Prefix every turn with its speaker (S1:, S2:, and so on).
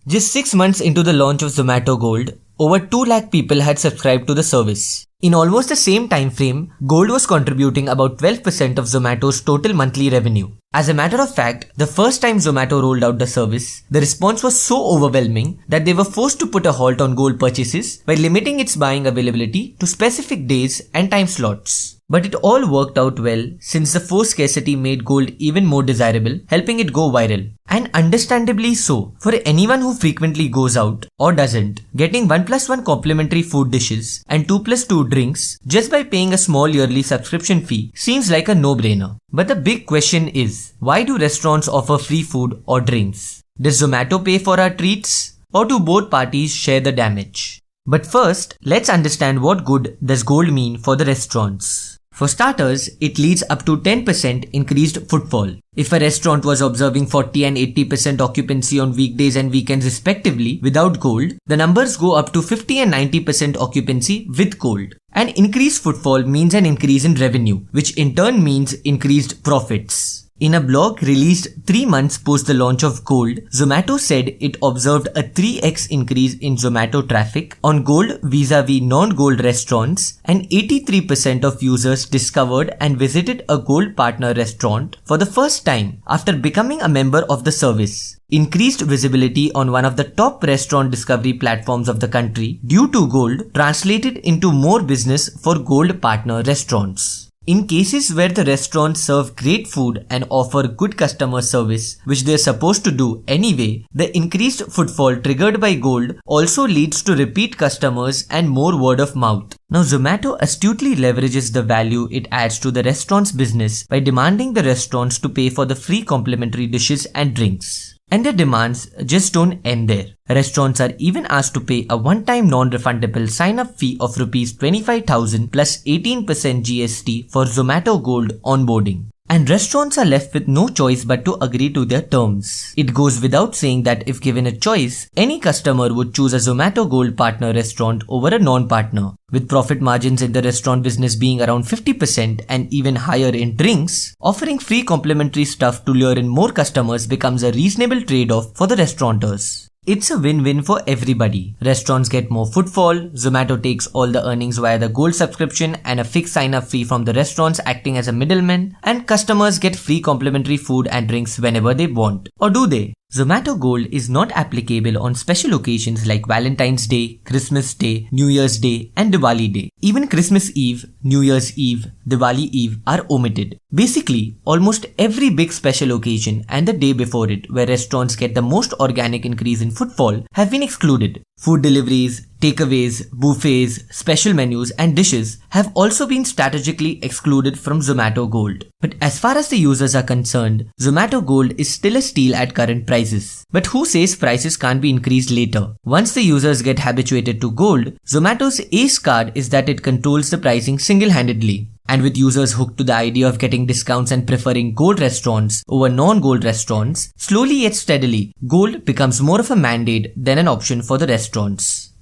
S1: Just 6 months into the launch of Zomato Gold, over 2 lakh people had subscribed to the service. In almost the same time frame, Gold was contributing about 12% of Zomato's total monthly revenue. As a matter of fact, the first time Zomato rolled out the service, the response was so overwhelming that they were forced to put a halt on Gold purchases by limiting its buying availability to specific days and time slots. But it all worked out well since the forced scarcity made Gold even more desirable, helping it go viral. And understandably so, for anyone who frequently goes out or doesn't, getting 1+1 complimentary food dishes and 2+2 drinks just by paying a small yearly subscription fee seems like a no-brainer. But the big question is, why do restaurants offer free food or drinks? Does Zomato pay for our treats? Or do both parties share the damage? But first, let's understand what good does Gold mean for the restaurants. For starters, it leads up to 10% increased footfall. If a restaurant was observing 40 and 80% occupancy on weekdays and weekends respectively without Gold, the numbers go up to 50 and 90% occupancy with Gold. An increased footfall means an increase in revenue, which in turn means increased profits. In a blog released 3 months post the launch of Gold, Zomato said it observed a 3x increase in Zomato traffic on Gold vis-a-vis non-Gold restaurants, and 83% of users discovered and visited a Gold partner restaurant for the first time after becoming a member of the service. Increased visibility on one of the top restaurant discovery platforms of the country due to Gold translated into more business for Gold partner restaurants. In cases where the restaurants serve great food and offer good customer service, which they are supposed to do anyway, the increased footfall triggered by Gold also leads to repeat customers and more word of mouth. Now Zomato astutely leverages the value it adds to the restaurant's business by demanding the restaurants to pay for the free complimentary dishes and drinks. And their demands just don't end there. Restaurants are even asked to pay a one-time non-refundable sign-up fee of Rs 25,000 plus 18% GST for Zomato Gold onboarding. And restaurants are left with no choice but to agree to their terms. It goes without saying that if given a choice, any customer would choose a Zomato Gold partner restaurant over a non-partner. With profit margins in the restaurant business being around 50% and even higher in drinks, offering free complimentary stuff to lure in more customers becomes a reasonable trade-off for the restaurateurs. It's a win-win for everybody. Restaurants get more footfall, Zomato takes all the earnings via the Gold subscription and a fixed sign-up fee from the restaurants acting as a middleman, and customers get free complimentary food and drinks whenever they want. Or do they? Zomato Gold is not applicable on special occasions like Valentine's Day, Christmas Day, New Year's Day and Diwali Day. Even Christmas Eve, New Year's Eve, Diwali Eve are omitted. Basically, almost every big special occasion and the day before it where restaurants get the most organic increase in footfall have been excluded. Food deliveries, takeaways, buffets, special menus and dishes have also been strategically excluded from Zomato Gold. But as far as the users are concerned, Zomato Gold is still a steal at current prices. But who says prices can't be increased later? Once the users get habituated to Gold, Zomato's ace card is that it controls the pricing single-handedly. And with users hooked to the idea of getting discounts and preferring Gold restaurants over non-Gold restaurants, slowly yet steadily, Gold becomes more of a mandate than an option for the restaurants.